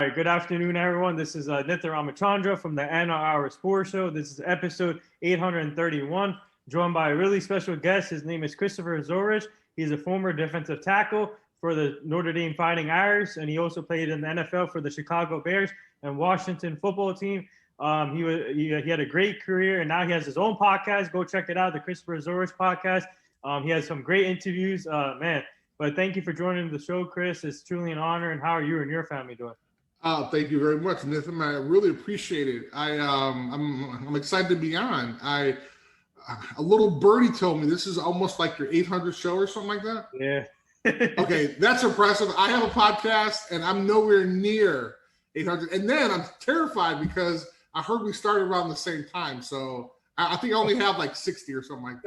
All right, good afternoon, everyone. This is Notre from the Anna Hour Sports Show. This is episode 831, joined by a really special guest. His name is Christopher Zorich. He's a former defensive tackle for the Notre Dame Fighting Irish, and he also played in the NFL for the Chicago Bears and Washington football team. He had a great career, and now he has his own podcast. Go check it out, the Christopher Zorich podcast. He has some great interviews, man. But thank you for joining the show, Chris. It's truly an honor. And how are you and your family doing? Thank you very much, Nathan. I really appreciate it. I'm excited to be on. A little birdie told me this is almost like your 800 show or something like that. Yeah. Okay, that's impressive. I have a podcast and I'm nowhere near 800. And then I'm terrified because I heard we started around the same time. So I think I only have like 60 or something like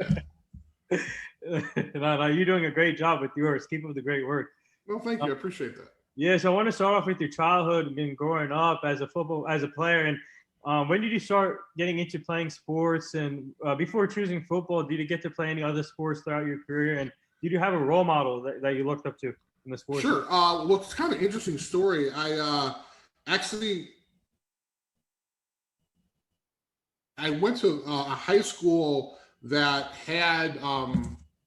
that. No, you're doing a great job with yours. Keep up the great work. Well, thank you. I appreciate that. Yeah, so I want to start off with your childhood and growing up as a player. And when did you start getting into playing sports? And before choosing football, did you get to play any other sports throughout your career? And did you have a role model that you looked up to in the sport? Sure. Well, it's kind of an interesting story. I went to a high school that had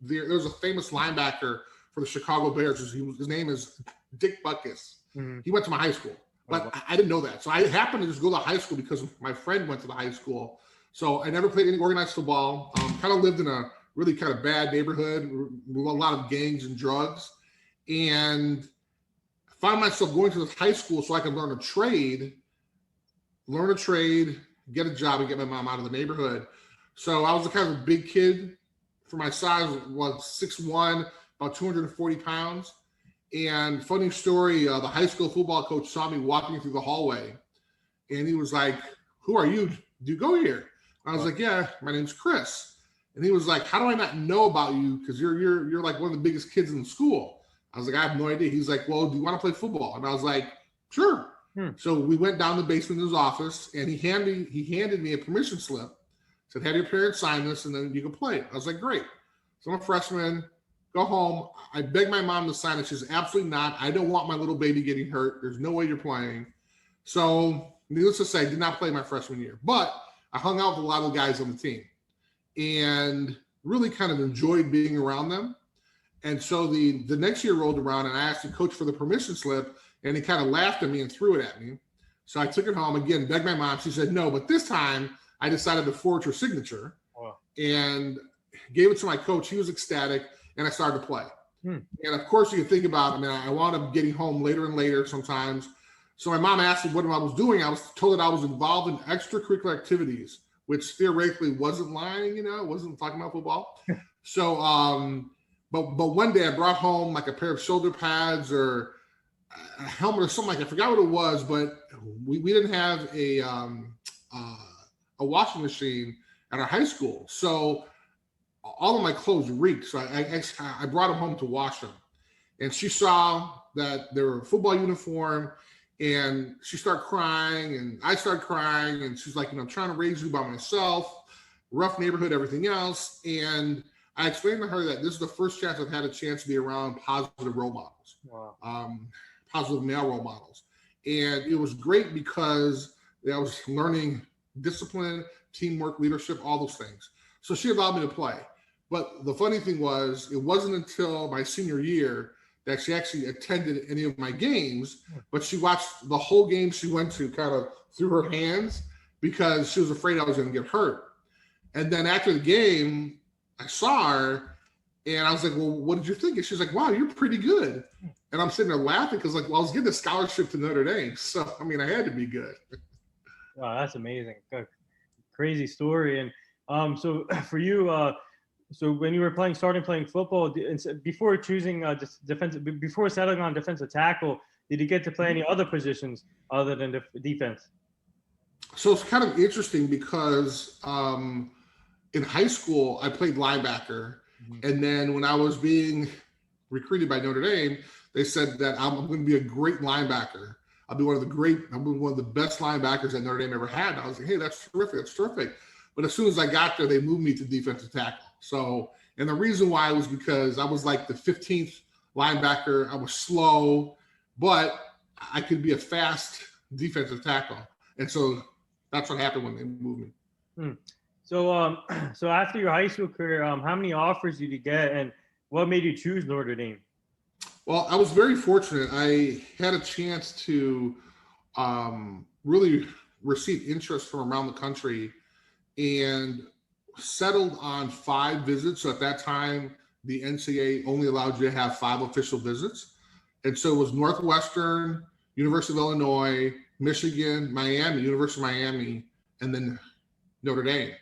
there was a famous linebacker for the Chicago Bears. His name is Dick Butkus. Mm-hmm. He went to my high school, but I didn't know that. So I happened to just go to high school because my friend went to the high school. So I never played any organized football. Kind of lived in a really kind of bad neighborhood with a lot of gangs and drugs, and found myself going to this high school so I could learn a trade, get a job, and get my mom out of the neighborhood. So I was a kind of a big kid for my size, was 6'1", about 240 pounds. And funny story, the high school football coach saw me walking through the hallway, and he was like, "Who are you? Do you go here?" And I was like, "Yeah, my name's Chris." And he was like, "How do I not know about you? Because you're like one of the biggest kids in the school." I was like, "I have no idea." He's like, "Well, do you want to play football?" And I was like, "Sure." So we went down the basement in his office, and he handed me a permission slip. Said, "Have your parents sign this, and then you can play." I was like, "Great." So I'm a freshman. Go home. I begged my mom to sign it. She's absolutely not. I don't want my little baby getting hurt. There's no way you're playing. So needless to say, I did not play my freshman year, but I hung out with a lot of the guys on the team and really kind of enjoyed being around them. And so the next year rolled around, and I asked the coach for the permission slip, and he kind of laughed at me and threw it at me. So I took it home again, begged my mom. She said no, but this time I decided to forge her signature and gave it to my coach. He was ecstatic. And I started to play. And of course, you can think about, I wound up getting home later and later sometimes. So my mom asked me what I was doing. I was told that I was involved in extracurricular activities, which theoretically wasn't lying, wasn't talking about football. So, but one day I brought home like a pair of shoulder pads or a helmet or something like that. I forgot what it was, but we didn't have a washing machine at our high school. So all of my clothes reeked. So I brought them home to wash them. And she saw that they were a football uniform, and she started crying, and I started crying. And she's like, I'm trying to raise you by myself, rough neighborhood, everything else. And I explained to her that this is the first chance I've had a chance to be around positive role models, positive male role models. And it was great because I was learning discipline, teamwork, leadership, all those things. So she allowed me to play. But the funny thing was, it wasn't until my senior year that she actually attended any of my games, but she watched the whole game she went to kind of through her hands because she was afraid I was going to get hurt. And then after the game, I saw her and I was like, "Well, what did you think?" And she's like, "Wow, you're pretty good." And I'm sitting there laughing because I was getting a scholarship to Notre Dame. So, I had to be good. Wow, that's amazing. Crazy story. And so for you, so when you were starting playing football, before choosing before settling on defensive tackle, did you get to play any other positions other than defense? So it's kind of interesting because in high school I played linebacker, and then when I was being recruited by Notre Dame, they said that I'm going to be a great linebacker. I'll be one of the best linebackers that Notre Dame ever had. And I was like, "Hey, that's terrific." But as soon as I got there, they moved me to defensive tackle. So, and the reason why was because I was like the 15th linebacker. I was slow, but I could be a fast defensive tackle. And so that's what happened when they moved me. So, so after your high school career, how many offers did you get, and what made you choose Notre Dame? Well, I was very fortunate. I had a chance to really receive interest from around the country and settled on 5 visits. So at that time, the NCAA only allowed you to have 5 official visits. And so it was Northwestern, University of Illinois, Michigan, Miami, University of Miami, and then Notre Dame.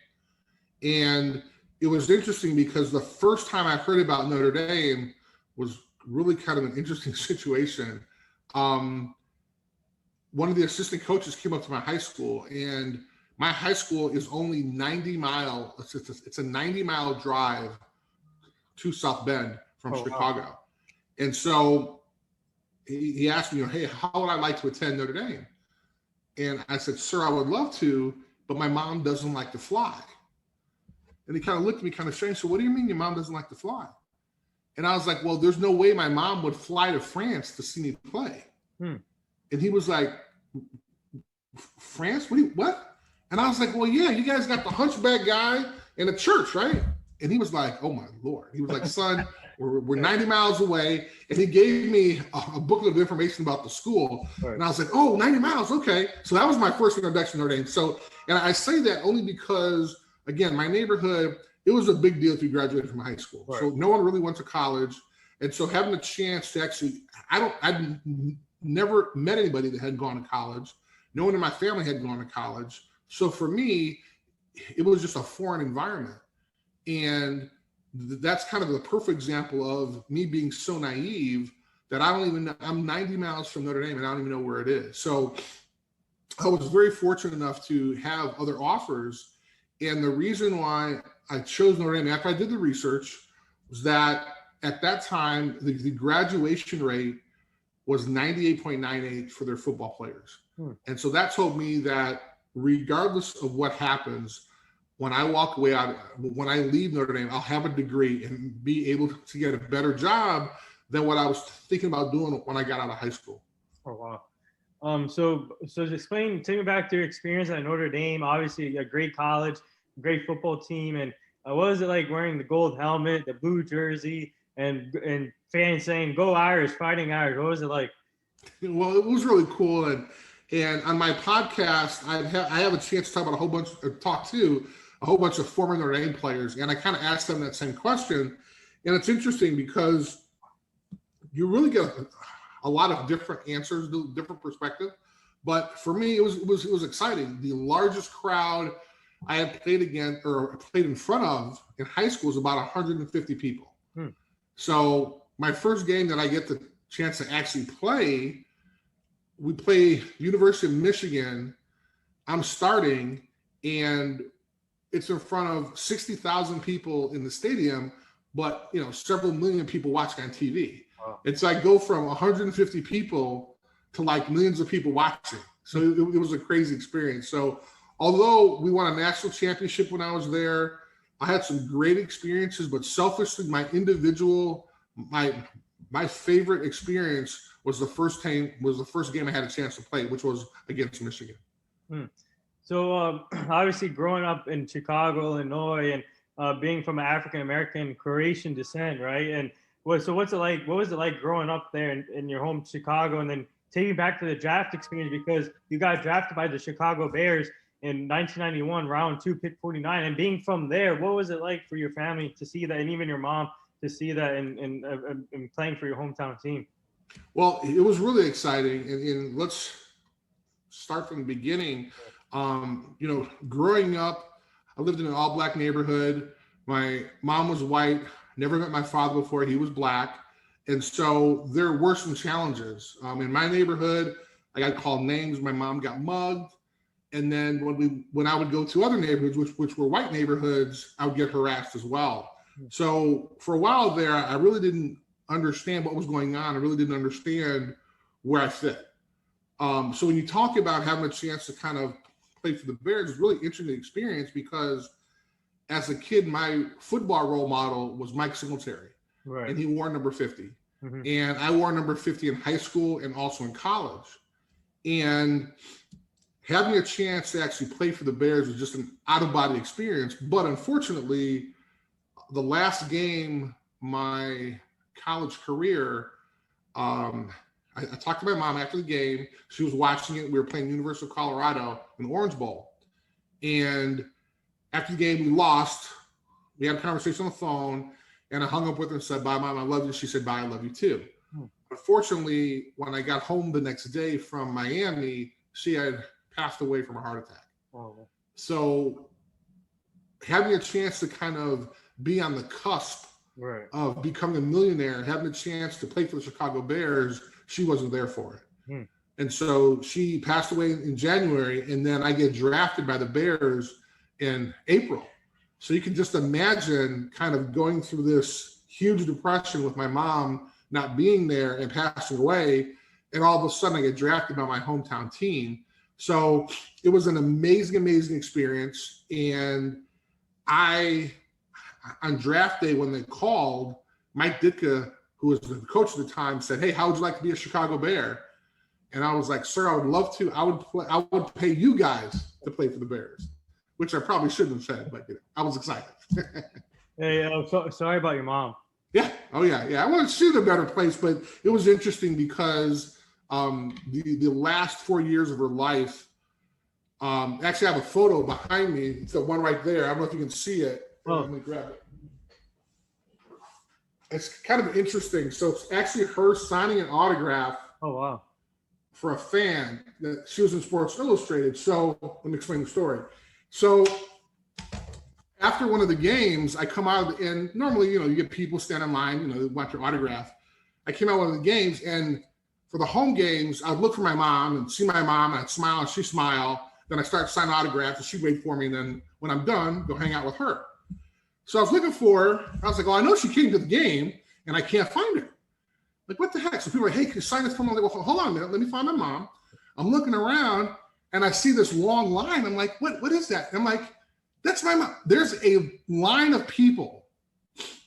And it was interesting because the first time I heard about Notre Dame was really kind of an interesting situation. One of the assistant coaches came up to my high school, and my high school is only 90 miles. It's a 90-mile drive to South Bend from Chicago. Wow. And so he asked me, hey, how would I like to attend Notre Dame? And I said, sir, I would love to, but my mom doesn't like to fly. And he kind of looked at me kind of strange. So what do you mean your mom doesn't like to fly? And I was like, well, there's no way my mom would fly to France to see me play. And he was like, France? What? And I was like, well, yeah, you guys got the hunchback guy in a church, right? And he was like, oh my Lord. He was like, son, we're 90 miles away. And he gave me a booklet of information about the school. Right. And I was like, oh, 90 miles. Okay. So that was my first introduction to Notre Dame. So, and I say that only because, again, my neighborhood, it was a big deal if you graduated from high school. Right. So no one really went to college. And so having a chance to actually, I'd never met anybody that had gone to college. No one in my family had gone to college. So for me, it was just a foreign environment. And that's kind of the perfect example of me being so naive that I don't even know. I'm 90 miles from Notre Dame and I don't even know where it is. So I was very fortunate enough to have other offers. And the reason why I chose Notre Dame after I did the research was that at that time, the graduation rate was 98.98 for their football players. And so that told me that regardless of what happens, when I walk away when I leave Notre Dame, I'll have a degree and be able to get a better job than what I was thinking about doing when I got out of high school. Oh, wow. So take me back to your experience at Notre Dame. Obviously a great college, great football team. And what was it like wearing the gold helmet, the blue jersey, and fans saying, go Irish, fighting Irish? What was it like? Well, it was really cool. And on my podcast, I have a chance to talk about talk to a whole bunch of former Notre Dame players. And I kind of asked them that same question. And it's interesting because you really get a lot of different answers, different perspective. But for me, it was exciting. The largest crowd I had played in front of in high school was about 150 people. So my first game that I get the chance to actually play, we play University of Michigan. I'm starting, and it's in front of 60,000 people in the stadium, but several million people watching on TV. Wow. It's like go from 150 people to like millions of people watching. So it was a crazy experience. So although we won a national championship when I was there, I had some great experiences, but selfishly, my favorite experience was the first game I had a chance to play, which was against Michigan. So obviously growing up in Chicago, Illinois, and being from an African-American Croatian descent, right? And what's it like? What was it like growing up there in your home Chicago, and then taking back to the draft experience, because you got drafted by the Chicago Bears in 1991, round 2, pick 49, and being from there, what was it like for your family to see that, and even your mom to see that in playing for your hometown team? Well, it was really exciting, and let's start from the beginning. Growing up, I lived in an all-black neighborhood. My mom was white. Never met my father before. He was black. And so there were some challenges. In my neighborhood, I got called names. My mom got mugged. And then when I would go to other neighborhoods, which were white neighborhoods, I would get harassed as well. So for a while there, I really didn't understand what was going on. I really didn't understand where I fit. So when you talk about having a chance to kind of play for the Bears, it's a really interesting experience because as a kid, my football role model was Mike Singletary, right, and he wore number 50. And I wore number 50 in high school and also in college. And having a chance to actually play for the Bears was just an out-of-body experience. But unfortunately, the last game my college career, I talked to my mom after the game. She was watching it. We were playing University of Colorado in the Orange Bowl. And after the game, we lost. We had a conversation on the phone, and I hung up with her and said, bye, Mom, I love you. She said, bye, I love you too. Unfortunately, when I got home the next day from Miami, she had passed away from a heart attack. Oh. So having a chance to kind of be on the cusp of becoming a millionaire, having a chance to play for the Chicago Bears, she wasn't there for it. And so she passed away in January, and then I get drafted by the Bears in April. So you can just imagine kind of going through this huge depression with my mom not being there and passing away, and all of a sudden I get drafted by my hometown team. So it was an amazing, amazing experience. And on draft day, when they called, Mike Ditka, who was the coach at the time, said, hey, how would you like to be a Chicago Bear? And I was like, sir, I would love to. I would pay you guys to play for the Bears, which I probably shouldn't have said, but I was excited. Hey, sorry about your mom. Yeah. Oh, yeah. Yeah. I wanted to see a better place, but it was interesting because the last 4 years of her life, actually I have a photo behind me. It's the one right there. I don't know if you can see it. Oh. Let me grab it. It's kind of interesting. So it's actually her signing an autograph. Oh, wow. For a fan that she was in Sports Illustrated. So let me explain the story. So after one of the games, I come out and normally, you get people stand in line, they want your autograph. I came out one of the games, and for the home games, I'd look for my mom and see my mom, and I'd smile and she'd smile. Then I start signing autographs and she'd wait for me. And then when I'm done, go hang out with her. So I was looking for her. I was like, I know she came to the game and I can't find her. Like, what the heck? So people are like, hey, can you sign this form? I'm like, well, hold on a minute. Let me find my mom. I'm looking around and I see this long line. I'm like, what is that? And I'm like, that's my mom. There's a line of people.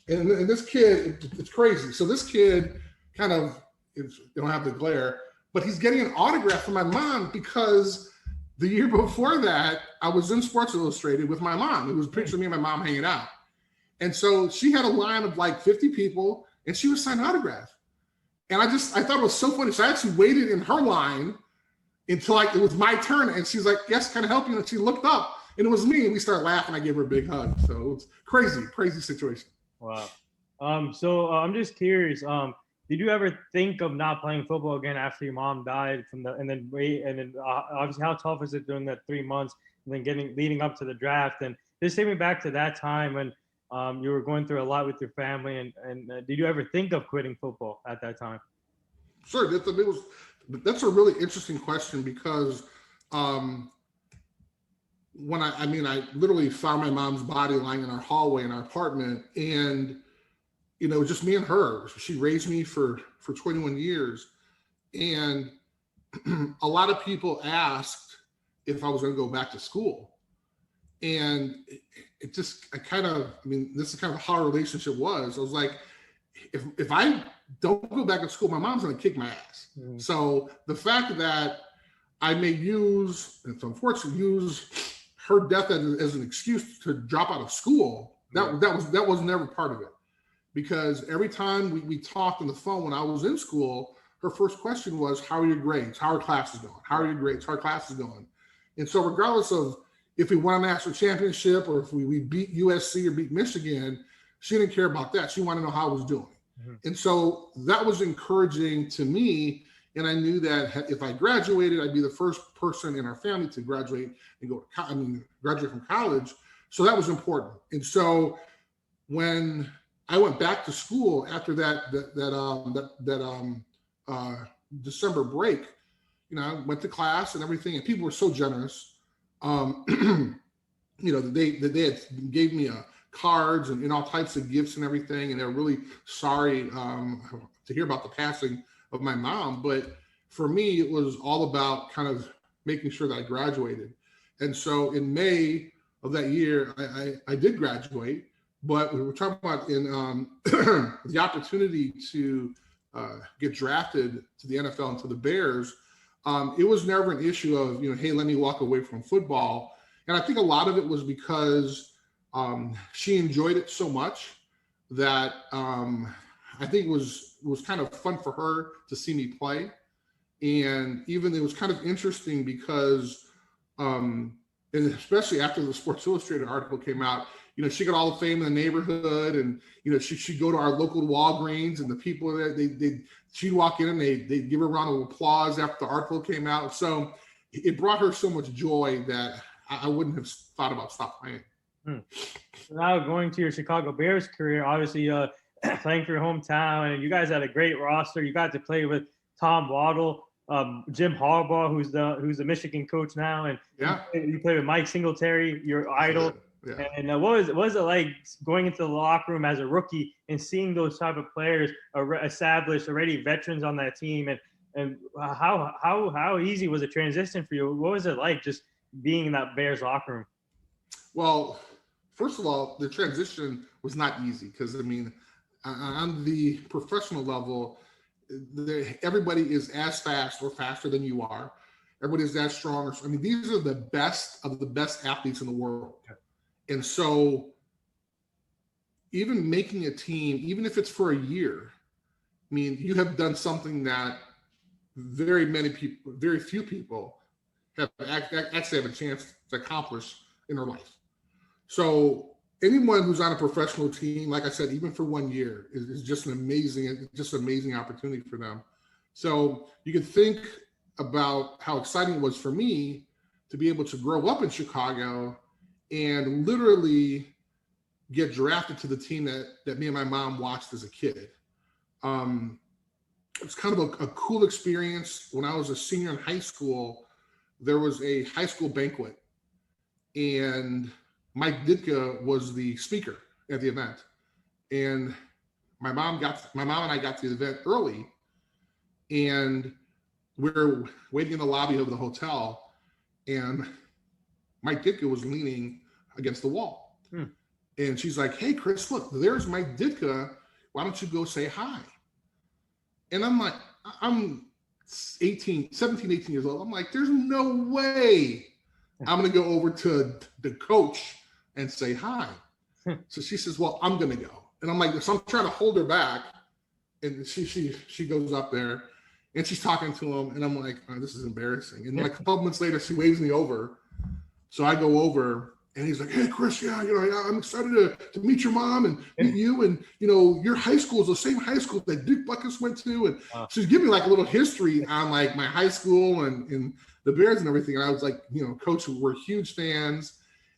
And this kid, it's crazy. So this kid kind of, they don't have the glare, but he's getting an autograph from my mom because the year before that, I was in Sports Illustrated with my mom. It was a picture of me and my mom hanging out. And so she had a line of like 50 people and she was signing autographs. And I thought it was so funny. So I actually waited in her line until it was my turn. And she's like, yes, can I help you? And she looked up and it was me. And we started laughing. I gave her a big hug. So it was crazy, crazy situation. Wow. So I'm just curious. Did you ever think of not playing football again after your mom died and then obviously how tough is it during that 3 months and then leading up to the draft? And just take me back to that time when you were going through a lot with your family, and did you ever think of quitting football at that time? Sure, that's a really interesting question because when I literally found my mom's body lying in our hallway in our apartment, and it was just me and her. She raised me for 21 years, and a lot of people asked if I was going to go back to school. And this is kind of how our relationship was. I was like, if I don't go back to school, my mom's going to kick my ass. Mm-hmm. So the fact that I may use her death as an excuse to drop out of school, that was never part of it. Because every time we talked on the phone when I was in school, her first question was, how are your grades? How are classes going? How are your grades? How are classes going? And so regardless of if we won a national championship or if we beat USC or beat Michigan, she didn't care about that. She wanted to know how I was doing. Mm-hmm. And so that was encouraging to me. And I knew that if I graduated, I'd be the first person in our family to graduate and graduate from college. So that was important. And so when I went back to school after that December break, I went to class and everything, and people were so generous. They gave me cards and all types of gifts and everything, and they're really sorry to hear about the passing of my mom. But for me, it was all about kind of making sure that I graduated. And so in May of that year, I did graduate, but we were talking about in the opportunity to get drafted to the NFL and to the Bears, it was never an issue of, hey, let me walk away from football. And I think a lot of it was because she enjoyed it so much that I think it was kind of fun for her to see me play. And even it was kind of interesting because, and especially after the Sports Illustrated article came out, she got all the fame in the neighborhood, and she'd go to our local Walgreens, and the people there, she'd walk in and they'd give her a round of applause after the article came out. So it brought her so much joy that I wouldn't have thought about stop playing. Now going to your Chicago Bears career, obviously playing for your hometown, and you guys had a great roster. You got to play with Tom Waddle, Jim Harbaugh, who's the Michigan coach now, and you played with Mike Singletary, your idol. Yeah. And what was it like going into the locker room as a rookie and seeing those type of players established, already veterans on that team, and how easy was the transition for you? What was it like just being in that Bears locker room? Well, first of all, the transition was not easy because, on the professional level, everybody is as fast or faster than you are. Everybody's as strong. These are the best of the best athletes in the world. And so even making a team, even if it's for a year, you have done something that very few people have actually have a chance to accomplish in their life. So anyone who's on a professional team, like I said, even for 1 year, is just an amazing opportunity for them. So you can think about how exciting it was for me to be able to grow up in Chicago and literally get drafted to the team that me and my mom watched as a kid. It's kind of a cool experience. When I was a senior in high school, there was a high school banquet, and Mike Ditka was the speaker at the event. And my mom and I got to the event early, and we were waiting in the lobby of the hotel, and Mike Ditka was leaning against the wall. And she's like, "Hey, Chris, look, there's Mike Ditka. Why don't you go say hi?" And I'm like, I'm 17, 18 years old. I'm like, there's no way I'm going to go over to the coach and say hi. So she says, "Well, I'm going to go." And I'm like, so I'm trying to hold her back. And she goes up there and she's talking to him. And I'm like, oh, this is embarrassing. And like a couple months later, she waves me over. So I go over and he's like, "Hey, Chris, I'm excited to meet your mom and meet you. And, your high school is the same high school that Dick Butkus went to." And she's giving me like a little history on like my high school and the Bears and everything. And I was like, Coach, we're huge fans.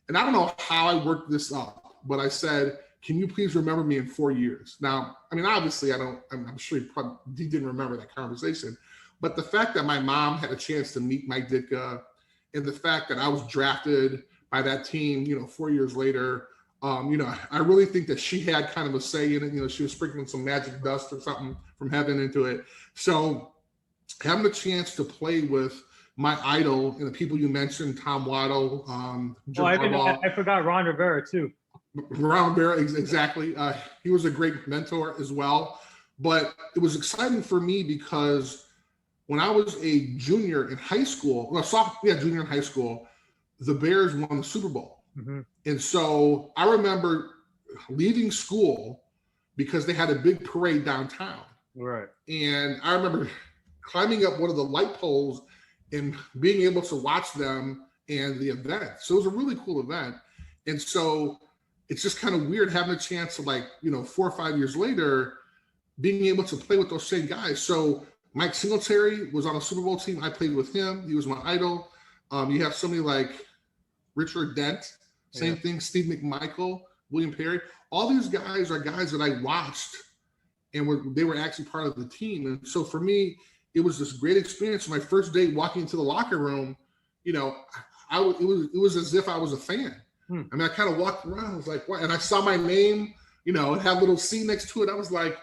And I don't know how I worked this up, but I said, "Can you please remember me in 4 years?" Now, obviously I'm sure he didn't remember that conversation, but the fact that my mom had a chance to meet Mike Ditka and the fact that I was drafted by that team, 4 years later, I really think that she had kind of a say in it. She was sprinkling some magic dust or something from heaven into it. So having a chance to play with my idol and the people you mentioned, Tom Waddle, I forgot Ron Rivera too. Ron Rivera, exactly. He was a great mentor as well. But it was exciting for me because when I was a junior in high school, junior in high school, the Bears won the Super Bowl. Mm-hmm. And so I remember leaving school because they had a big parade downtown. Right. And I remember climbing up one of the light poles and being able to watch them and the event. So it was a really cool event. And so it's just kind of weird having a chance to 4 or 5 years later, being able to play with those same guys. So Mike Singletary was on a Super Bowl team. I played with him. He was my idol. You have somebody like Richard Dent, same thing, Steve McMichael, William Perry. All these guys are guys that I watched and they were actually part of the team. And so for me, it was this great experience. My first day walking into the locker room, it was as if I was a fan. I kind of walked around. I was like, what? And I saw my name, it had a little C next to it. I was like,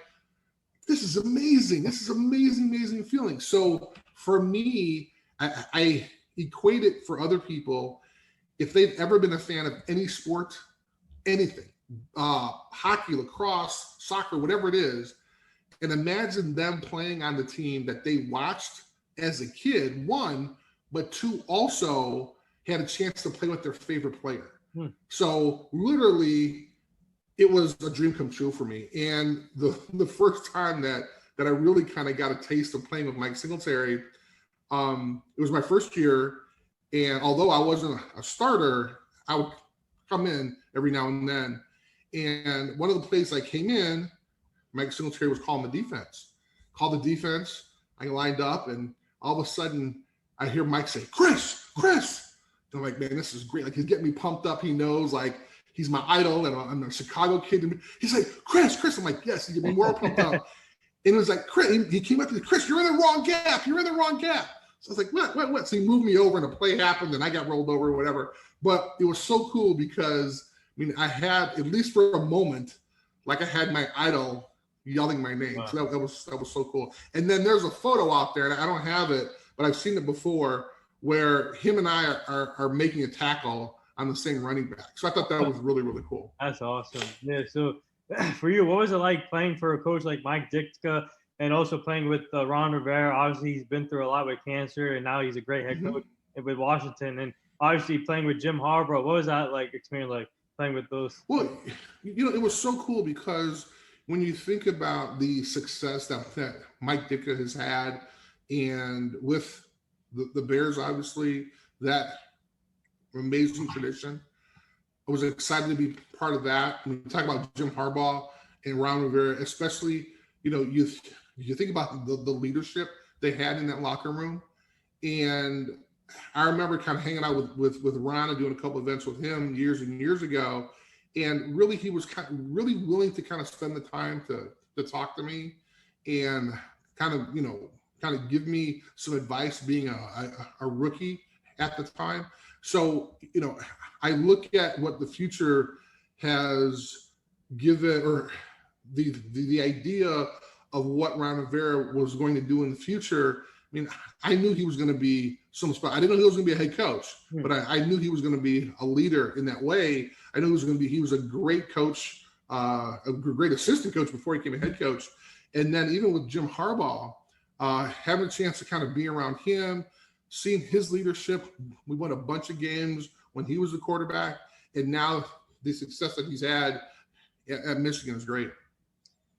this is amazing. This is amazing feeling. So for me, I equate it for other people. If they've ever been a fan of any sport, anything, hockey, lacrosse, soccer, whatever it is, And imagine them playing on the team that they watched as a kid, one, but two, also had a chance to play with their favorite player. So literally, it was a dream come true for me. And the first time that I really kind of got a taste of playing with Mike Singletary, it was my first year. And although I wasn't a starter, I would come in every now and then. And one of the plays I came in, Mike Singletary was calling the defense. Called the defense. I lined up, and all of a sudden, I hear Mike say, Chris. I'm like, man, this is great. Like, he's getting me pumped up. He knows, like, he's my idol, and I'm a Chicago kid. He's like, Chris. I'm like, yes. He get me more pumped up. And it was like, Chris. He came up to me, Chris, you're in the wrong gap. So I was like, what? So he moved me over, and a play happened, and I got rolled over or whatever. But it was so cool because, I mean, I had, at least for a moment, like I had my idol yelling my name. Wow. So that was so cool. And then there's a photo out there, and I don't have it, but I've seen it before, where him and I are making a tackle on the same running back. So I thought that was really, really cool. That's awesome. Yeah. So for you, what was it like playing for a coach like Mike Ditka, and also playing with Ron Rivera? Obviously, he's been through a lot with cancer, and now he's a great head coach with Washington. And obviously playing with Jim Harbaugh. What was that like experience like playing with those? Well, it was so cool because when you think about the success that Mike Ditka has had, and with the Bears, obviously, that amazing tradition, I was excited to be part of that. When you talk about Jim Harbaugh and Ron Rivera, especially, you think about the leadership they had in that locker room. And I remember kind of hanging out with Ron and doing a couple events with him years and years ago. And really, he was really willing to kind of spend the time to talk to me and kind of give me some advice, being a rookie at the time. So, I look at what the future has given, or the idea of what Ron Rivera was going to do in the future. I mean, I knew he was going to be some spot. I didn't know he was going to be a head coach, but I knew he was going to be a leader in that way. I knew he was a great coach, a great assistant coach before he became a head coach. And then even with Jim Harbaugh, having a chance to kind of be around him, seeing his leadership. We won a bunch of games when he was the quarterback, and now the success that he's had at Michigan is great.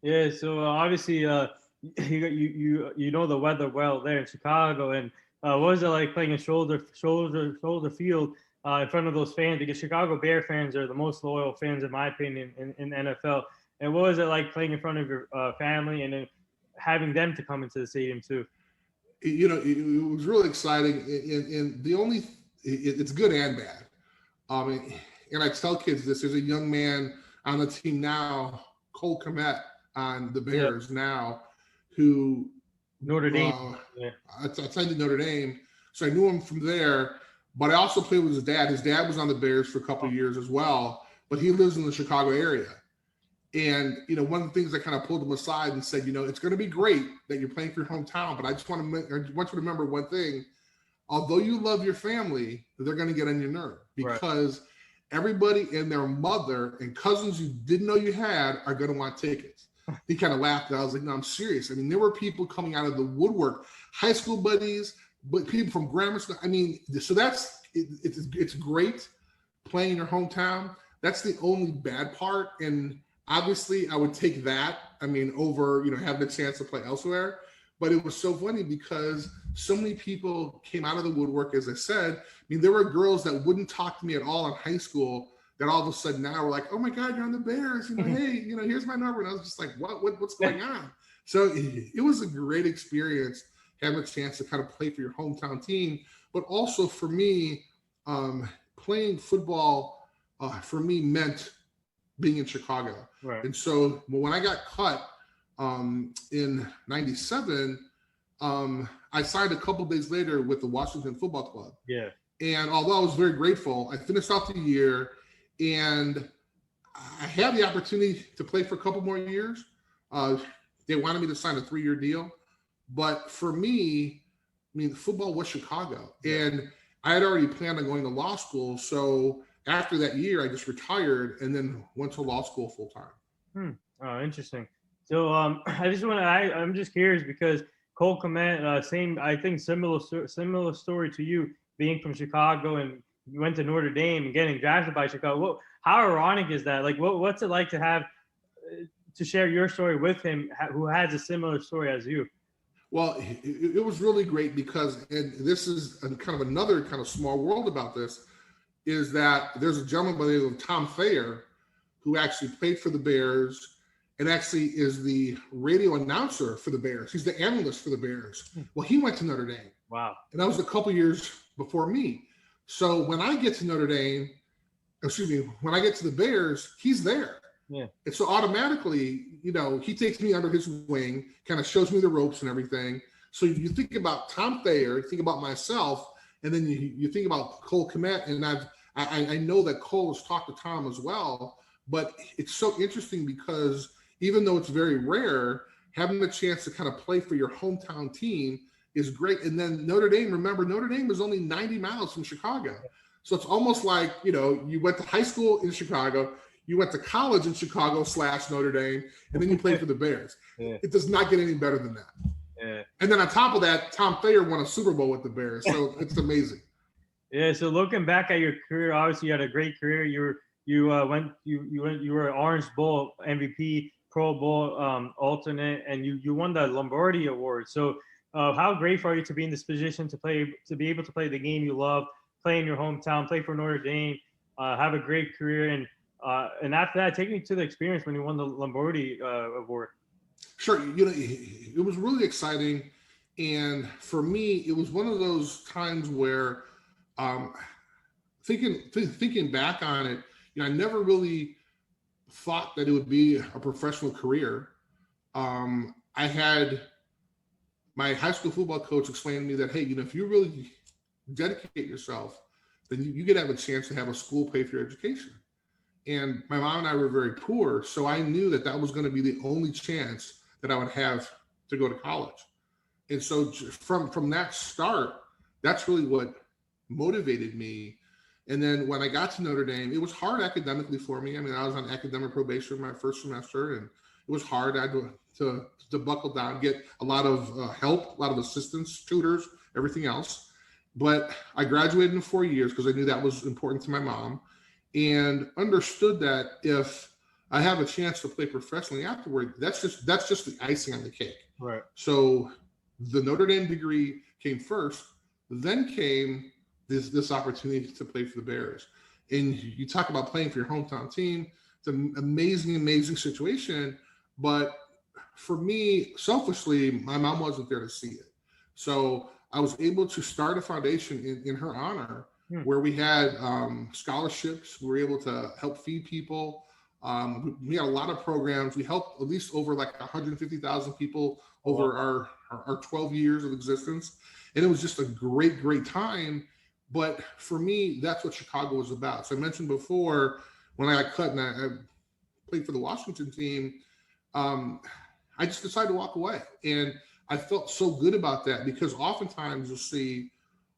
Yeah, so obviously you know the weather well there in Chicago, and what was it like playing in shoulder field in front of those fans? Because Chicago Bear fans are the most loyal fans, in my opinion, in the NFL. And what was it like playing in front of your family and then having them to come into the stadium too? It was really exciting, and it's good and bad. And I tell kids this: there's a young man on the team now, Cole Kmet, on the Bears now, who Notre Dame. I attended Notre Dame, so I knew him from there. But I also played with his dad. His dad was on the Bears for a couple of years as well, but he lives in the Chicago area. And, one of the things I kind of pulled him aside and said, it's going to be great that you're playing for your hometown, but I want you to remember one thing. Although you love your family, they're going to get on your nerve, because everybody and their mother and cousins you didn't know you had are going to want tickets. He kind of laughed. And I was like, no, I'm serious. I mean, there were people coming out of the woodwork, high school buddies, but people from grammar school. I mean, so it's great playing in your hometown. That's the only bad part. And obviously I would take that, over, having a chance to play elsewhere. But it was so funny because so many people came out of the woodwork, as I said. There were girls that wouldn't talk to me at all in high school that all of a sudden now were like, oh my God, you're on the Bears. Hey, here's my number. And I was just like, what's going on? So it was a great experience having a chance to kind of play for your hometown team. But also for me, playing football for me meant being in Chicago. Right. And so when I got cut in '97, I signed a couple of days later with the Washington Football Club. Yeah. And although I was very grateful, I finished off the year and I had the opportunity to play for a couple more years. They wanted me to sign a 3-year deal. But for me, football was Chicago. And I had already planned on going to law school. So after that year, I just retired and then went to law school full time. Oh, interesting. So I just want to. I'm just curious because Cole Kmet, same. I think similar story to you, being from Chicago and you went to Notre Dame and getting drafted by Chicago. How ironic is that? Like, what's it like to have to share your story with him, who has a similar story as you? Well, it was really great because, and this is kind of another kind of small world about this, is that there's a gentleman by the name of Tom Thayer who actually played for the Bears and actually is the radio announcer for the Bears. He's the analyst for the Bears. Well, he went to Notre Dame. Wow. And that was a couple years before me. So when I get to Notre Dame, when I get to the Bears, he's there. Yeah. And so automatically, he takes me under his wing, kind of shows me the ropes and everything. So you think about Tom Thayer, you think about myself, and then you think about Cole Kmet, and I know that Cole has talked to Tom as well, but it's so interesting because even though it's very rare, having the chance to kind of play for your hometown team is great. And then Notre Dame, remember, Notre Dame is only 90 miles from Chicago. So it's almost like, you went to high school in Chicago, you went to college in Chicago / Notre Dame, and then you played for the Bears. Yeah. It does not get any better than that. Yeah. And then on top of that, Tom Thayer won a Super Bowl with the Bears. So it's amazing. Yeah. So looking back at your career, obviously you had a great career. You were an Orange Bowl MVP, Pro Bowl alternate, and you won the Lombardi Award. So how grateful are you to be in this position to be able to play the game you love, play in your hometown, play for Notre Dame, have a great career, and after that, take me to the experience when you won the Lombardi Award. Sure. It was really exciting. And for me, it was one of those times where thinking back on it, I never really thought that it would be a professional career. I had my high school football coach explain to me that, hey, if you really dedicate yourself, then you could have a chance to have a school pay for your education. And my mom and I were very poor, so I knew that was going to be the only chance that I would have to go to college. And so from that start, that's really what motivated me. And then when I got to Notre Dame, it was hard academically for me. I mean, I was on academic probation my first semester, and it was hard. I had to buckle down, get a lot of help, a lot of assistance, tutors, everything else. But I graduated in 4 years because I knew that was important to my mom, and understood that if I have a chance to play professionally afterward, that's just the icing on the cake. Right. So the Notre Dame degree came first, then came this opportunity to play for the Bears. And you talk about playing for your hometown team. It's an amazing situation. But for me, selfishly, my mom wasn't there to see it. So I was able to start a foundation in her honor where we had scholarships. We were able to help feed people. We had a lot of programs. We helped at least over like 150,000 people over our 12 years of existence. And it was just a great time. But for me, that's what Chicago was about. So I mentioned before, when I got cut and I played for the Washington team, I just decided to walk away. And I felt so good about that because oftentimes you'll see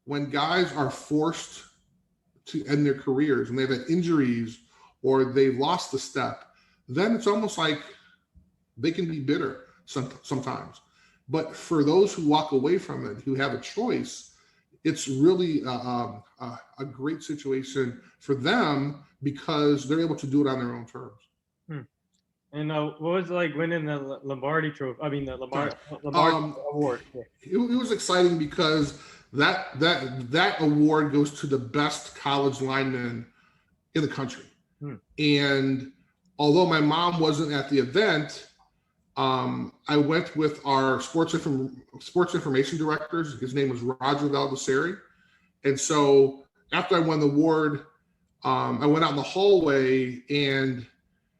when guys are forced to end their careers and they've had injuries or they've lost a step, then it's almost like they can be bitter sometimes. But for those who walk away from it, who have a choice, it's really a great situation for them because they're able to do it on their own terms. And what was it like winning the Lombardi Trophy? I mean, the Lombardi Award. Yeah. It was exciting because that award goes to the best college lineman in the country. And although my mom wasn't at the event, I went with our sports information directors. His name was Roger Valdesari. And so after I won the award, I went out in the hallway and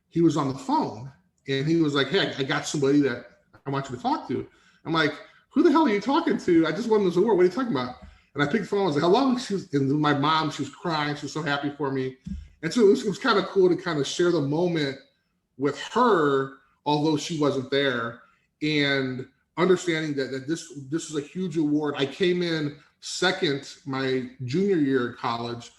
he was on the phone and he was like, hey, I got somebody that I want you to talk to. I'm like, who the hell are you talking to? I just won this award. What are you talking about? And I picked the phone. I was like, hello. And my mom, she was crying. She was so happy for me. And so it was kind of cool to kind of share the moment with her, although she wasn't there, and understanding that this is a huge award. I came in second my junior year in college.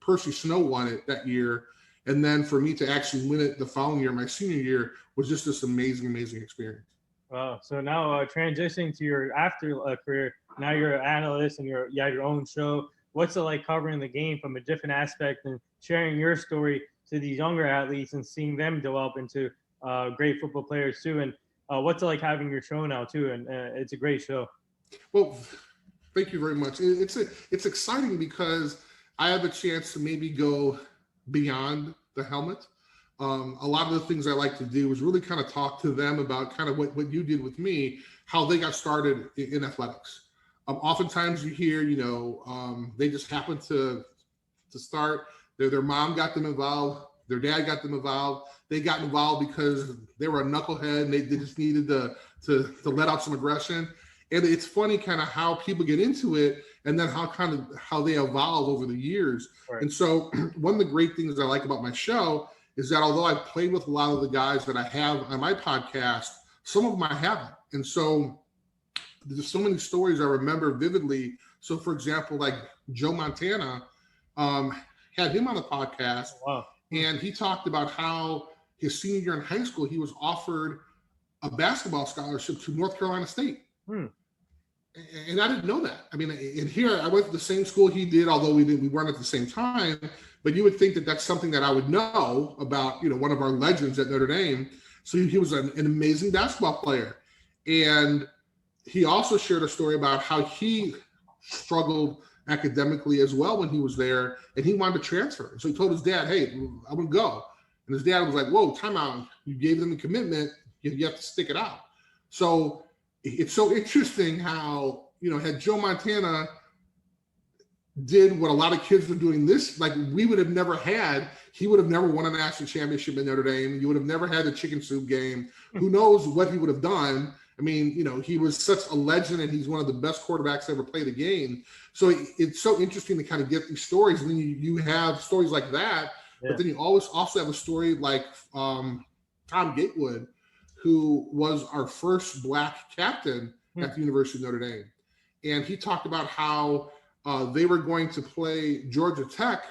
Percy Snow won it that year. And then for me to actually win it the following year, my senior year, was just this amazing, amazing experience. Wow. So now transitioning to your after career, now you're an analyst and you have your own show. What's it like covering the game from a different aspect and sharing your story to these younger athletes and seeing them develop into great football players too? And what's it like having your show now too? And it's a great show. Well, thank you very much. It's exciting because I have a chance to maybe go beyond the helmet. A lot of the things I like to do is really kind of talk to them about kind of what you did with me, how they got started in athletics. Oftentimes you hear, they just happen to start. Their mom got them involved. Their dad got them involved. They got involved because they were a knucklehead and they just needed to let out some aggression. And it's funny kind of how people get into it and then how they evolve over the years. Right. And so one of the great things I like about my show is that although I've played with a lot of the guys that I have on my podcast, some of them I haven't. And so there's so many stories I remember vividly. So for example, like Joe Montana, had him on the podcast. Oh, wow. And he talked about how his senior year in high school, he was offered a basketball scholarship to North Carolina State. And I didn't know that. I mean, and here I went to the same school he did, although we weren't at the same time. But you would think that that's something that I would know about, one of our legends at Notre Dame. So he was an amazing basketball player. And he also shared a story about how he struggled academically as well when he was there, and he wanted to transfer. So he told his dad, "Hey, I'm going to go." And his dad was like, "Whoa, time out. You gave them a commitment. You have to stick it out." So it's so interesting how, had Joe Montana did what a lot of kids are doing this, like we would have never had, he would have never won a national championship at Notre Dame. You would have never had the chicken soup game. Who knows what he would have done. I mean, he was such a legend and he's one of the best quarterbacks to ever play the game. So it's so interesting to kind of get these stories. And then you have stories like that, yeah. But then you always also have a story like Tom Gatewood, who was our first Black captain at the University of Notre Dame. And he talked about how they were going to play Georgia Tech,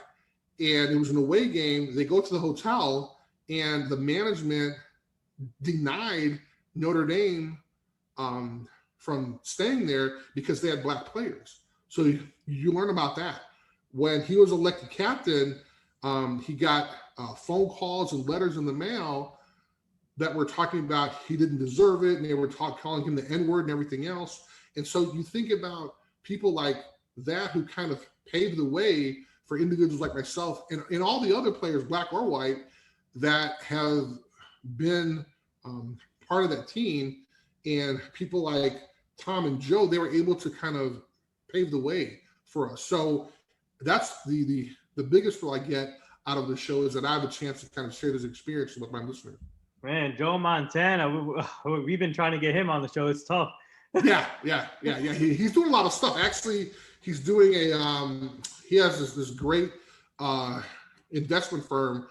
and it was an away game. They go to the hotel, and the management denied Notre Dame from staying there because they had Black players. So you learn about that. When he was elected captain, he got phone calls and letters in the mail that were talking about he didn't deserve it, and they were calling him the N-word and everything else. And so you think about people like that who kind of paved the way for individuals like myself and all the other players, Black or white, that have been part of that team. And people like Tom and Joe, they were able to kind of pave the way for us. So that's the biggest thrill I get out of the show, is that I have a chance to kind of share this experience with my listeners. Man, Joe Montana, we've been trying to get him on the show. It's tough. Yeah. He's doing a lot of stuff. Actually, he's doing he has this great investment firm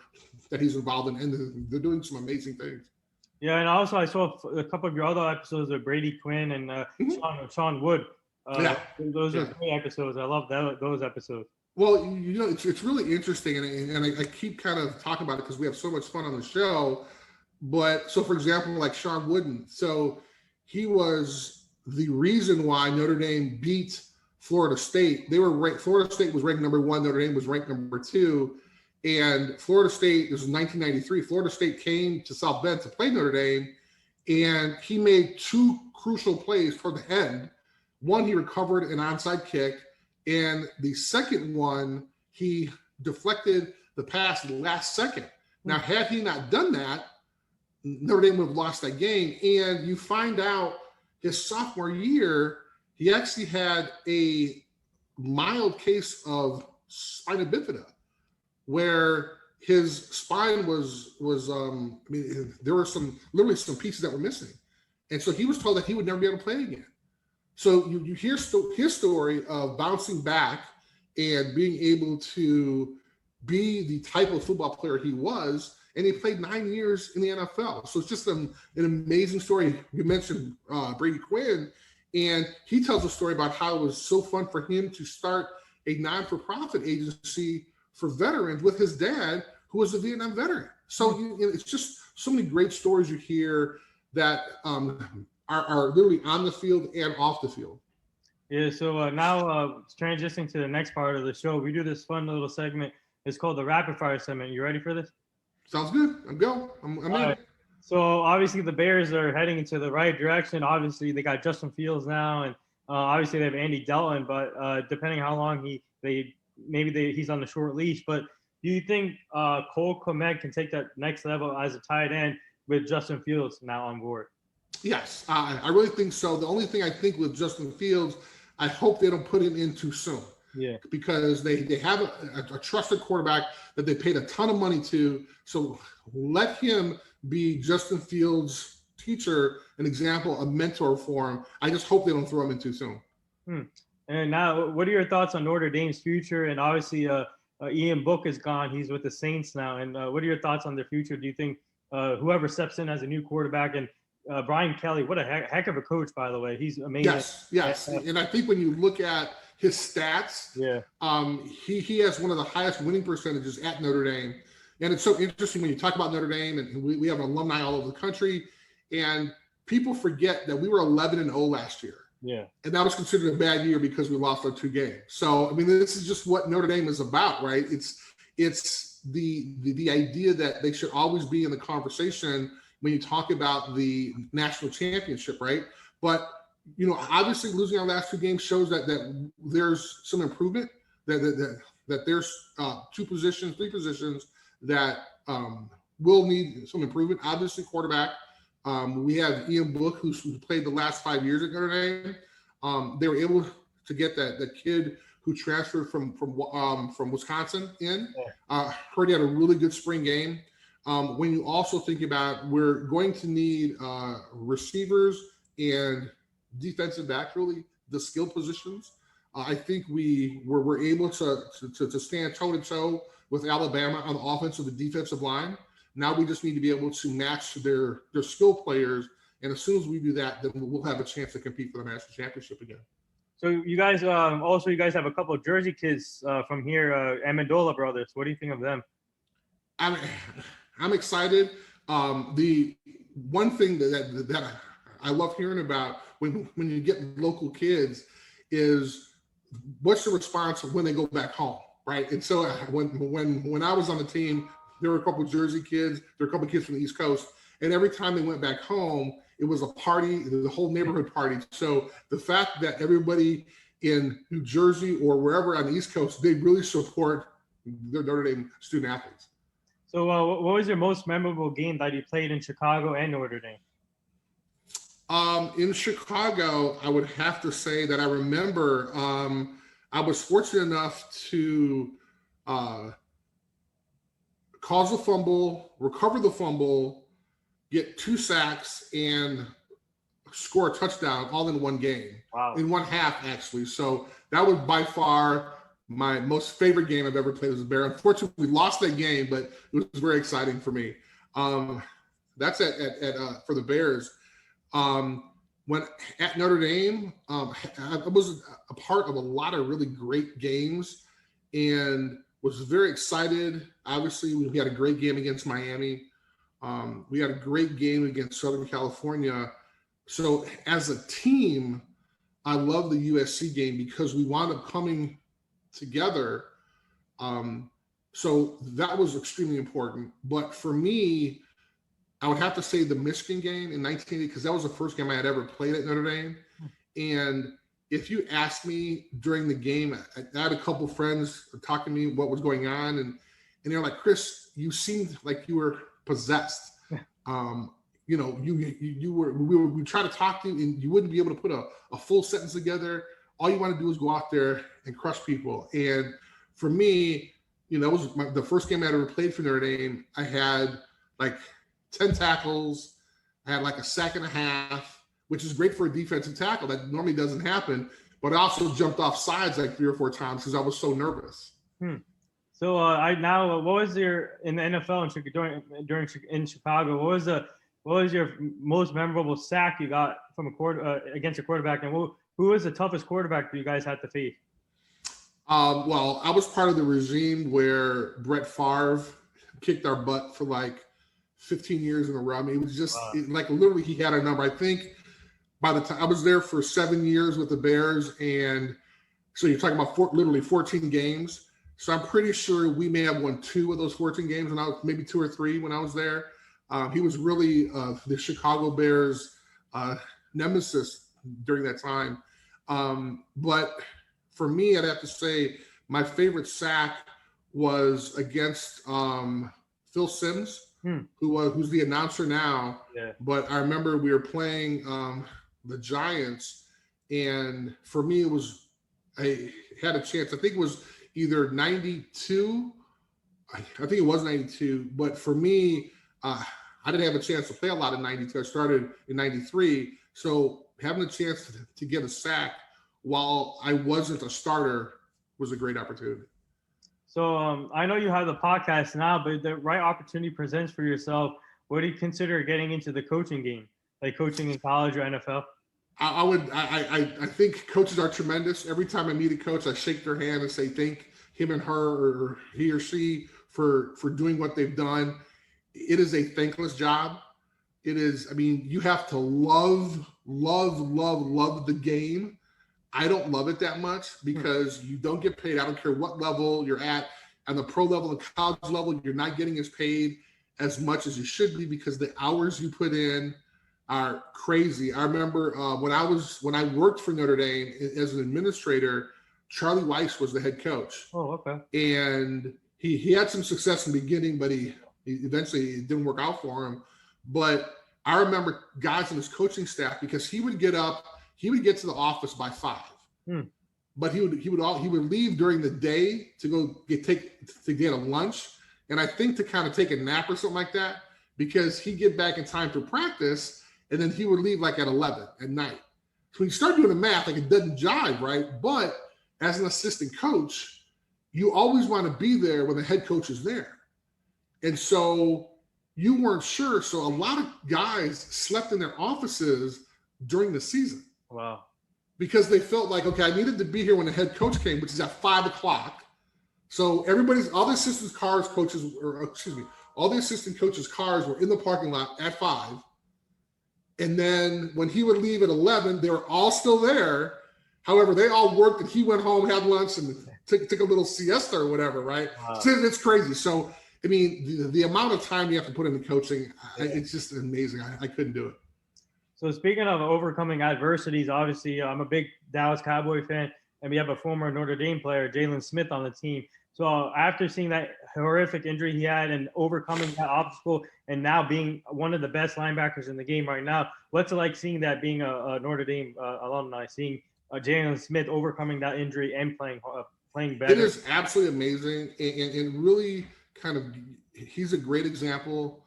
that he's involved in, and they're doing some amazing things. Yeah, and also I saw a couple of your other episodes of Brady Quinn and Sean Wood. Those are great episodes. I love those episodes. Well, it's really interesting, and I keep kind of talking about it because we have so much fun on the show. But so, for example, like Sean Wooden, so he was the reason why Notre Dame beat Florida State. Florida State was ranked number 1. Notre Dame was ranked number 2. And Florida State, this was 1993. Florida State came to South Bend to play Notre Dame, and he made 2 crucial plays toward the end. One, he recovered an onside kick, and the second one, he deflected the pass at the last second. Now, had he not done that, Notre Dame would have lost that game. And you find out his sophomore year, he actually had a mild case of spina bifida, where his spine was there were literally some pieces that were missing. And so he was told that he would never be able to play again. So you hear his story of bouncing back and being able to be the type of football player he was, and he played 9 years in the NFL. So it's just an amazing story. You mentioned Brady Quinn, and he tells a story about how it was so fun for him to start a non-for-profit agency for veterans with his dad, who was a Vietnam veteran. So it's just so many great stories you hear that are literally on the field and off the field. Yeah, so now transitioning to the next part of the show, we do this fun little segment. It's called the rapid fire segment. You ready for this? Sounds good. I'm in. Right. So obviously the Bears are heading into the right direction. Obviously they got Justin Fields now, and obviously they have Andy Dalton. But depending how long he's on the short leash. But do you think Cole Kmet can take that next level as a tight end with Justin Fields now on board? Yes, I really think so. The only thing I think with Justin Fields, I hope they don't put him in too soon. Yeah. Because they have a trusted quarterback that they paid a ton of money to. So let him be Justin Fields' teacher, an example, a mentor for him. I just hope they don't throw him in too soon. And now, what are your thoughts on Notre Dame's future? And obviously, Ian Book is gone. He's with the Saints now. And what are your thoughts on their future? Do you think whoever steps in as a new quarterback, and Brian Kelly, what a heck of a coach, by the way. He's amazing. Yes. And I think when you look at his stats, he has one of the highest winning percentages at Notre Dame. And it's so interesting when you talk about Notre Dame, and we have alumni all over the country, and people forget that we were 11-0 last year. Yeah. And that was considered a bad year because we lost our 2 games. So, I mean, this is just what Notre Dame is about, right? It's the idea that they should always be in the conversation when you talk about the national championship, right? But, obviously losing our last 2 games shows that there's some improvement, that there's 3 positions that will need some improvement. Obviously, quarterback. We have Ian Book, who's played the last 5 years at Notre Dame. They were able to get that kid who transferred from Wisconsin in. Heard he had a really good spring game. When you also think about, we're going to need receivers and defensive back, really the skill positions. I think we're able to stand toe to toe with Alabama on the offensive and defensive line. Now we just need to be able to match their skill players, and as soon as we do that, then we'll have a chance to compete for the national championship again. So you guys have a couple of Jersey kids from here, Amendola brothers. What do you think of them? I'm excited. The one thing that I love hearing about when you get local kids is what's the response when they go back home, right? And so when I was on the team, there were a couple of Jersey kids, there were a couple of kids from the East Coast, and every time they went back home, it was a party, the whole neighborhood party. So the fact that everybody in New Jersey or wherever on the East Coast, they really support their Notre Dame student athletes. So what was your most memorable game that you played in Chicago and Notre Dame? In Chicago, I would have to say that I remember I was fortunate enough to cause a fumble, recover the fumble, get 2 sacks, and score a touchdown all in one game. Wow. In one half, actually. So that was by far my most favorite game I've ever played as a Bear. Unfortunately, we lost that game, but it was very exciting for me. That's for the Bears. When at Notre Dame, I was a part of a lot of really great games and was very excited. Obviously, we had a great game against Miami. We had a great game against Southern California. So as a team, I love the USC game because we wound up coming together. So that was extremely important. But for me, I would have to say the Michigan game in 1980, because that was the first game I had ever played at Notre Dame. And if you asked me during the game, I had a couple friends talking to me what was going on, and they're like, "Chris, you seemed like you were possessed. We try to talk to you, and you wouldn't be able to put a full sentence together. All you want to do is go out there and crush people." And for me, it was the first game I had ever played for Notre Dame. I had like 10 tackles. I had like a sack and a half, which is great for a defensive tackle. That normally doesn't happen. But I also jumped off sides like 3 or 4 times because I was so nervous. So what was your in the NFL in Chicago? What was your most memorable sack you got from against a quarterback, and who was the toughest quarterback that you guys had to face? Well, I was part of the regime where Brett Favre kicked our butt for like 15 years in a row. I mean, it was just Wow. like literally he had our number. I think by the time I was there for 7 years with the Bears, and so you're talking about literally 14 games. So I'm pretty sure we may have won 2 of those 14 games when I was maybe 2 or 3 when I was there. He was really the Chicago Bears nemesis during that time. But for me, I'd have to say my favorite sack was against Phil Simms, who's the announcer now. Yeah. But I remember we were playing the Giants, and for me, I had a chance. I think it was either 92. I think it was 92. But for me, I didn't have a chance to play a lot in 92. I started in 93. So having a chance to get a sack while I wasn't a starter was a great opportunity. So I know you have the podcast now, but if the right opportunity presents for yourself, what do you consider getting into the coaching game, like coaching in college or NFL? I think coaches are tremendous. Every time I meet a coach, I shake their hand and say thank him and her or he or she for doing what they've done. It is a thankless job. It is, I mean, you have to love the game. I don't love it that much because you don't get paid. I don't care what level you're at. On the pro level and college level, you're not getting as paid as much as you should be because the hours you put in are crazy. I remember when I worked for Notre Dame as an administrator, Charlie Weiss was the head coach. Oh, okay. And he had some success in the beginning, but he eventually it didn't work out for him. But I remember guys in his coaching staff because he would get to the office by 5. But he would leave during the day to go get a lunch, and I think to kind of take a nap or something like that because he'd get back in time for practice, and then he would leave like at 11 at night. So when you start doing the math, like it doesn't jive, right? But as an assistant coach, you always want to be there when the head coach is there. And so you weren't sure. So a lot of guys slept in their offices during the season. Wow. Because they felt like, okay, I needed to be here when the head coach came, which is at 5 o'clock. So all the assistant coaches' cars were in the parking lot at 5. And then when he would leave at 11, they were all still there. However, they all worked and he went home, had lunch, and took a little siesta or whatever, right? Wow. So it's crazy. So, I mean, the amount of time you have to put into coaching, it's just amazing. I couldn't do it. So speaking of overcoming adversities, obviously I'm a big Dallas Cowboy fan, and we have a former Notre Dame player, Jalen Smith, on the team. So after seeing that horrific injury he had and overcoming that obstacle and now being one of the best linebackers in the game right now, what's it like seeing that being a Notre Dame alumni, seeing Jalen Smith overcoming that injury and playing better? It is absolutely amazing and really kind of he's a great example,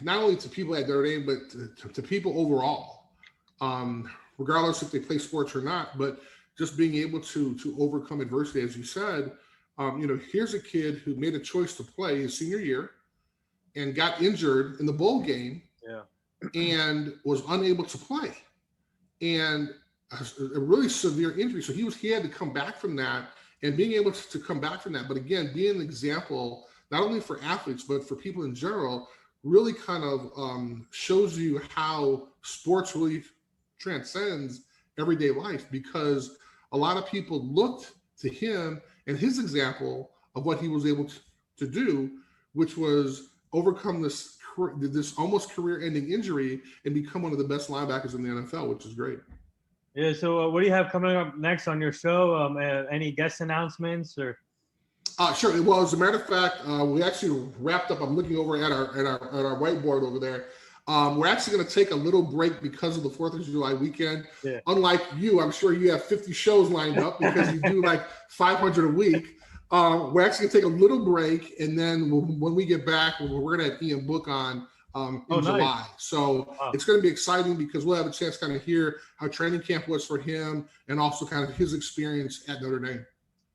not only to people at Notre Dame, but to people overall, regardless if they play sports or not, but just being able to overcome adversity, as you said. Here's a kid who made a choice to play his senior year and got injured in the bowl game and was unable to play. And a really severe injury. So he had to come back from that, and being able to come back from that. But again, being an example, not only for athletes, but for people in general, really kind of shows you how sports really transcends everyday life, because a lot of people looked to him and his example of what he was able to do, which was overcome this almost career-ending injury and become one of the best linebackers in the NFL, which is great. Yeah. So what do you have coming up next on your show? Any guest announcements or? Sure. Well, as a matter of fact, we actually wrapped up. I'm looking over at our whiteboard over there. We're actually going to take a little break because of the 4th of July weekend. Yeah. Unlike you, I'm sure you have 50 shows lined up because you do like 500 a week. We're actually going to take a little break, and then when we get back, we're going to have Ian Book on in July. So It's going to be exciting because we'll have a chance to kind of hear how training camp was for him and also kind of his experience at Notre Dame.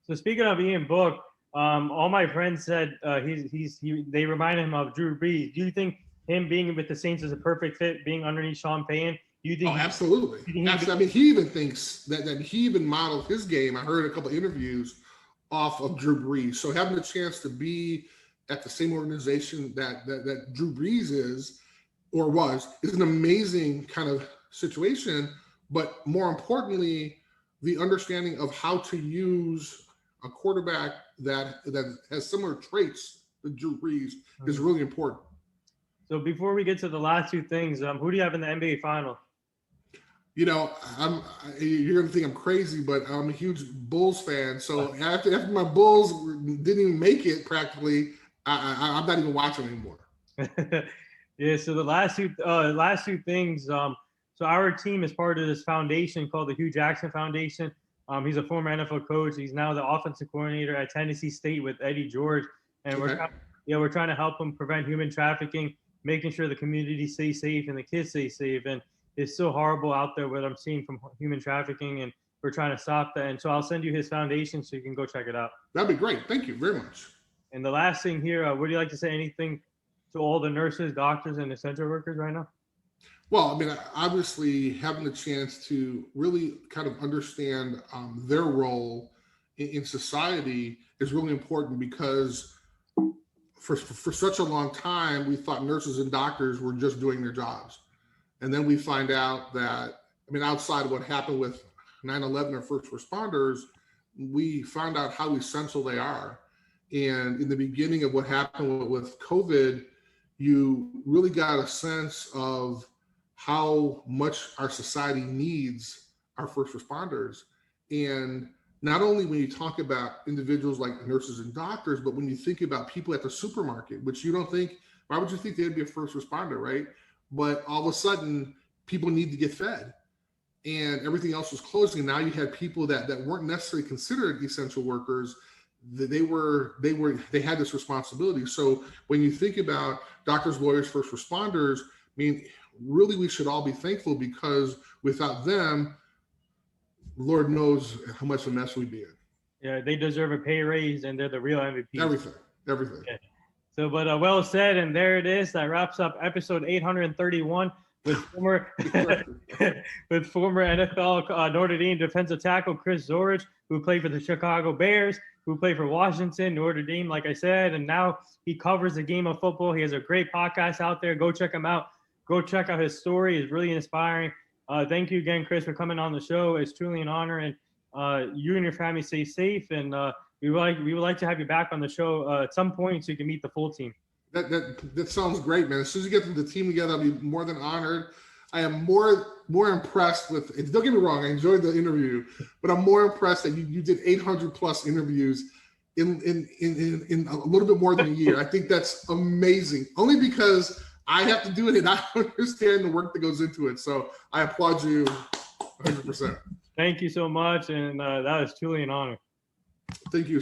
So speaking of Ian Book, all my friends said they remind him of Drew Brees. Do you think him being with the Saints is a perfect fit, being underneath Sean Payton? Do you think? Absolutely. I mean, he even thinks that he even modeled his game. I heard a couple of interviews off of Drew Brees. So having a chance to be at the same organization that Drew Brees is or was is an amazing kind of situation. But more importantly, the understanding of how to use a quarterback that has similar traits to Drew Brees is really important. So before we get to the last two things, who do you have in the NBA final? You know, you're gonna think I'm crazy, but I'm a huge Bulls fan. So after my Bulls didn't even make it practically, I'm not even watching anymore. Yeah. So the last two things. So our team is part of this foundation called the Hugh Jackson Foundation. He's a former NFL coach. He's now the offensive coordinator at Tennessee State with Eddie George, and we're trying to help him prevent human trafficking, making sure the community stays safe and the kids stay safe. And it's so horrible out there what I'm seeing from human trafficking, and we're trying to stop that. And so I'll send you his foundation so you can go check it out. That'd be great. Thank you very much. And the last thing here, would you like to say anything to all the nurses, doctors, and essential workers right now? Well, I mean, obviously having the chance to really kind of understand their role in society is really important, because for such a long time, we thought nurses and doctors were just doing their jobs. And then we find out that, I mean, outside of what happened with 9/11 or first responders, we found out how essential they are. And in the beginning of what happened with COVID, you really got a sense of how much our society needs our first responders. And not only when you talk about individuals like nurses and doctors, but when you think about people at the supermarket, which you don't think, why would you think they'd be a first responder, right? But all of a sudden, people need to get fed, and everything else was closing. Now you had people that weren't necessarily considered essential workers. They had this responsibility. So when you think about doctors, lawyers, first responders, I mean, really, we should all be thankful, because without them, Lord knows how much of a mess we'd be in. Yeah, they deserve a pay raise, and they're the real MVP. Everything. Okay. So, but well said, and there it is. That wraps up episode 831 with former NFL Notre Dame defensive tackle Chris Zorich, who played for the Chicago Bears, who played for Washington, Notre Dame, like I said, and now he covers the game of football. He has a great podcast out there. Go check him out. Go check out his story. It's really inspiring. Thank you again, Chris, for coming on the show. It's truly an honor, and you and your family stay safe. And we would like to have you back on the show at some point so you can meet the full team. That sounds great, man. As soon as you get the team together, I'll be more than honored. I am more impressed with it. Don't get me wrong, I enjoyed the interview, but I'm more impressed that you did 800 plus interviews in a little bit more than a year. I think that's amazing. Only because I have to do it and I understand the work that goes into it. So I applaud you 100%. Thank you so much, and that was truly an honor. Thank you.